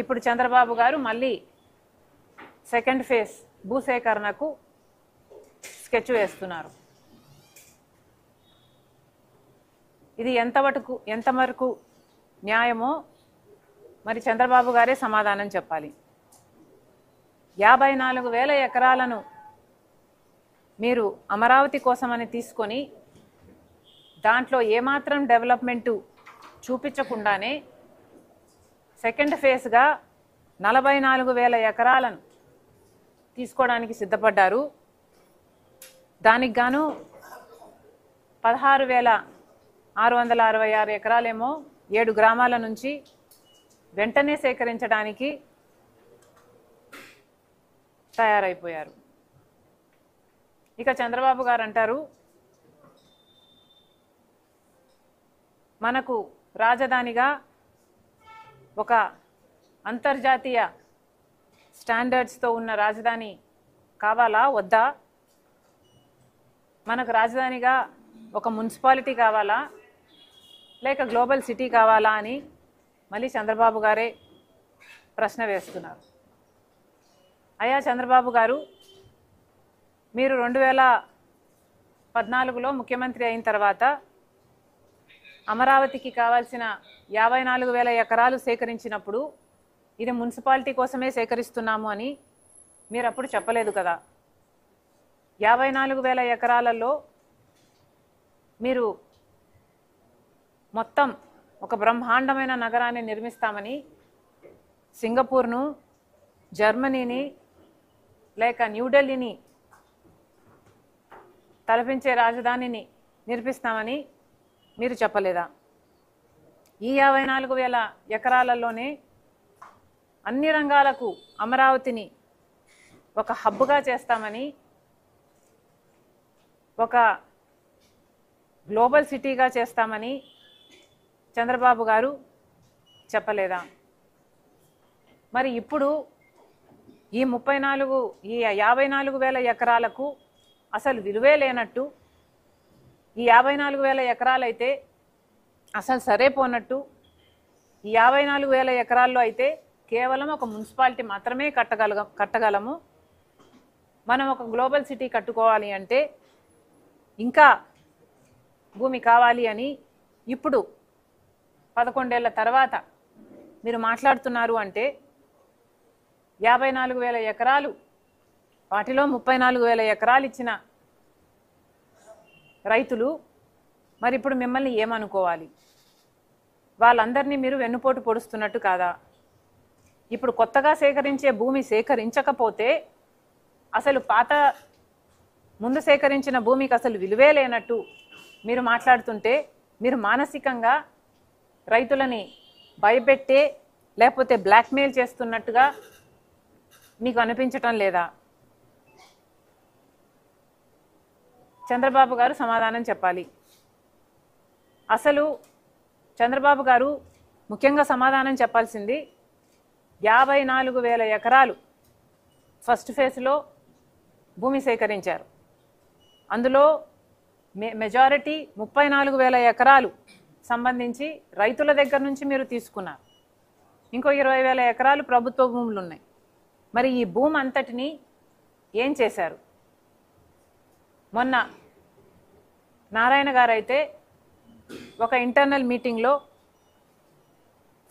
ఇప్పుడు చంద్రబాబు గారు మళ్ళీ సెకండ్ ఫేజ్ భూసేకరణకు స్కెచ్ వేస్తున్నారు. ఇది ఎంతవరకు న్యాయమో మరి చంద్రబాబు గారే సమాధానం చెప్పాలి. 54,000 ఎకరాలను మీరు అమరావతి కోసమని తీసుకొని దాంట్లో ఏమాత్రం డెవలప్మెంటు చూపించకుండానే సెకండ్ ఫేజ్గా 44,000 ఎకరాలను తీసుకోవడానికి సిద్ధపడ్డారు. దానికి గాను 16,666 ఎకరాలేమో 7 గ్రామాల నుంచి వెంటనే సేకరించడానికి తయారైపోయారు. ఇక చంద్రబాబు గారు అంటారు, మనకు రాజధానిగా ఒక అంతర్జాతీయ స్టాండర్డ్స్తో ఉన్న రాజధాని కావాలా వద్దా, మనకు రాజధానిగా ఒక మున్సిపాలిటీ కావాలా లేక గ్లోబల్ సిటీ కావాలా అని మళ్ళీ చంద్రబాబు గారే ప్రశ్న వేస్తున్నారు. అయ్యా చంద్రబాబు గారు, మీరు 2014లో ముఖ్యమంత్రి అయిన తర్వాత అమరావతికి కావాల్సిన 54,000 ఎకరాలు సేకరించినప్పుడు ఇది మున్సిపాలిటీ కోసమే సేకరిస్తున్నాము అని మీరు అప్పుడు చెప్పలేదు కదా. 54,000 ఎకరాలలో మీరు మొత్తం ఒక బ్రహ్మాండమైన నగరాన్ని నిర్మిస్తామని సింగపూర్ను, జర్మనీని లేక న్యూఢిల్లీని తలపించే రాజధానిని నిర్మిస్తామని మీరు చెప్పలేదా? ఈ 54,000 ఎకరాలలోనే అన్ని రంగాలకు అమరావతిని ఒక హబ్గా చేస్తామని, ఒక గ్లోబల్ సిటీగా చేస్తామని చంద్రబాబు గారు చెప్పలేదా? మరి ఇప్పుడు ఈ 54,000 ఎకరాలకు అసలు విలువే లేనట్టు, ఈ 54,000 ఎకరాలైతే అసలు సరేపోనట్టు, ఈ 54,000 ఎకరాల్లో అయితే కేవలం ఒక మున్సిపాలిటీ మాత్రమే కట్టగలము, మనం ఒక గ్లోబల్ సిటీ కట్టుకోవాలి అంటే ఇంకా భూమి కావాలి అని ఇప్పుడు 11 ఏళ్ల తర్వాత మీరు మాట్లాడుతున్నారు అంటే 54,000 ఎకరాలు, వాటిలో 34,000 ఎకరాలు ఇచ్చిన రైతులు మరి ఇప్పుడు మిమ్మల్ని ఏమనుకోవాలి? వాళ్ళందరినీ మీరు వెన్నుపోటు పొడుస్తున్నట్టు కాదా? ఇప్పుడు కొత్తగా సేకరించే భూమి సేకరించకపోతే అసలు ముందు సేకరించిన భూమికి అసలు విలువే లేనట్టు మీరు మాట్లాడుతుంటే మీరు మానసికంగా రైతులని భయపెట్టే లేకపోతే బ్లాక్మెయిల్ చేస్తున్నట్టుగా మీకు అనిపించటం లేదా? చంద్రబాబు గారు సమాధానం చెప్పాలి. అసలు చంద్రబాబు గారు ముఖ్యంగా సమాధానం చెప్పాల్సింది 54,000 ఎకరాలు ఫస్ట్ ఫేజ్లో భూమి సేకరించారు. అందులో మెజారిటీ 34,000 ఎకరాలు సంబంధించి రైతుల దగ్గర నుంచి మీరు తీసుకున్నారు. ఇంకో 20,000 ఎకరాలు ప్రభుత్వ భూములు ఉన్నాయి. మరి ఈ భూమి అంతటిని ఏం చేశారు? మొన్న నారాయణ గారు అయితే ఒక ఇంటర్నల్ మీటింగ్లో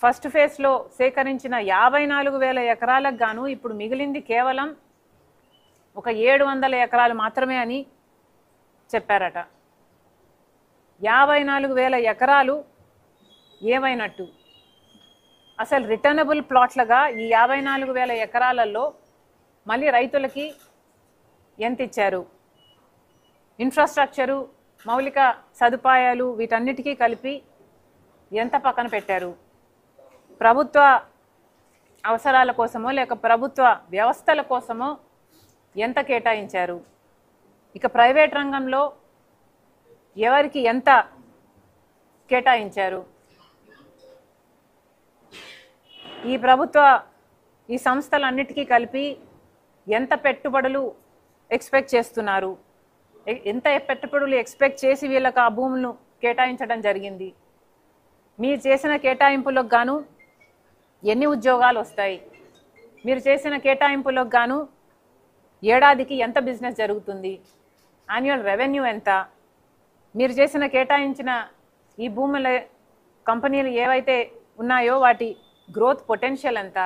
ఫస్ట్ ఫేజ్లో సేకరించిన 54,000 ఎకరాలకు గాను ఇప్పుడు మిగిలింది కేవలం ఒక 700 ఎకరాలు మాత్రమే అని చెప్పారట. 54,000 ఎకరాలు ఏమైనట్టు? అసలు రిటర్నబుల్ ప్లాట్లుగా ఈ 54,000 ఎకరాలలో మళ్ళీ రైతులకి ఎంత ఇచ్చారు? ఇన్ఫ్రాస్ట్రక్చరు, మౌలిక సదుపాయాలు వీటన్నిటికీ కలిపి ఎంత పక్కన పెట్టారు? ప్రభుత్వ అవసరాల కోసమో లేక ప్రభుత్వ వ్యవస్థల కోసమో ఎంత కేటాయించారు? ఇక ప్రైవేట్ రంగంలో ఎవరికి ఎంత కేటాయించారు? ఈ సంస్థలన్నిటికీ కలిపి ఎంత పెట్టుబడులు ఎక్స్పెక్ట్ చేస్తున్నారు? ఎంత పెట్టుబడులు ఎక్స్పెక్ట్ చేసి వీళ్ళకి ఆ భూములను కేటాయించడం జరిగింది? మీరు చేసిన కేటాయింపులకు గాను ఎన్ని ఉద్యోగాలు వస్తాయి, మీరు చేసిన కేటాయింపులకు గాను ఏడాదికి ఎంత బిజినెస్ జరుగుతుంది, యాన్యువల్ రెవెన్యూ ఎంత, మీరు చేసిన కేటాయించిన ఈ భూముల కంపెనీలు ఏవైతే ఉన్నాయో వాటి గ్రోత్ పొటెన్షియల్ ఎంత,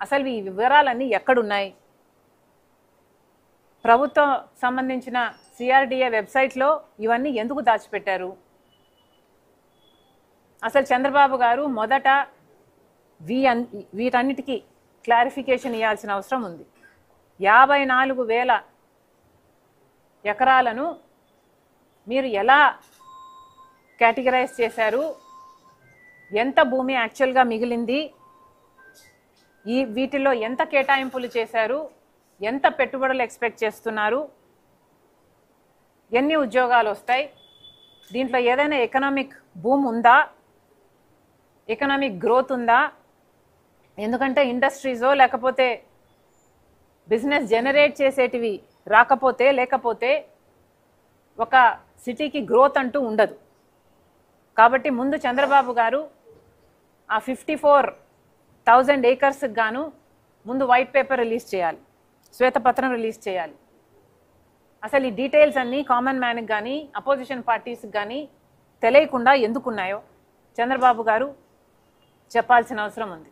అసలు ఈ వివరాలన్నీ ఎక్కడున్నాయి? ప్రభుత్వం సంబంధించిన సిఆర్డిఏ వెబ్సైట్లో ఇవన్నీ ఎందుకు దాచిపెట్టారు? అసలు చంద్రబాబు గారు మొదట వీటన్నిటికీ క్లారిఫికేషన్ ఇవ్వాల్సిన అవసరం ఉంది. 54,000 ఎకరాలను మీరు ఎలా కేటగరైజ్ చేశారు, ఎంత భూమి యాక్చువల్గా మిగిలింది, వీటిలో ఎంత కేటాయింపులు చేశారు, ఎంత పెట్టుబడులు ఎక్స్పెక్ట్ చేస్తున్నారు, ఎన్ని ఉద్యోగాలు వస్తాయి, దీంట్లో ఏదైనా ఎకనామిక్ బూమ్ ఉందా, ఎకనామిక్ గ్రోత్ ఉందా? ఎందుకంటే ఇండస్ట్రీజో లేకపోతే బిజినెస్ జనరేట్ చేసేటివి రాకపోతే లేకపోతే ఒక సిటీకి గ్రోత్ అంటూ ఉండదు. కాబట్టి ముందు చంద్రబాబు గారు ఆ 54,000 ఏకర్స్కి గాను ముందు వైట్ పేపర్ రిలీజ్ చేయాలి, శ్వేతపత్రం రిలీజ్ చేయాలి. అసలు ఈ డీటెయిల్స్ అన్నీ కామన్ మ్యాన్కి కానీ అపోజిషన్ పార్టీస్కి కానీ తెలియకుండా ఎందుకున్నాయో చంద్రబాబు గారు చెప్పాల్సిన అవసరం ఉంది.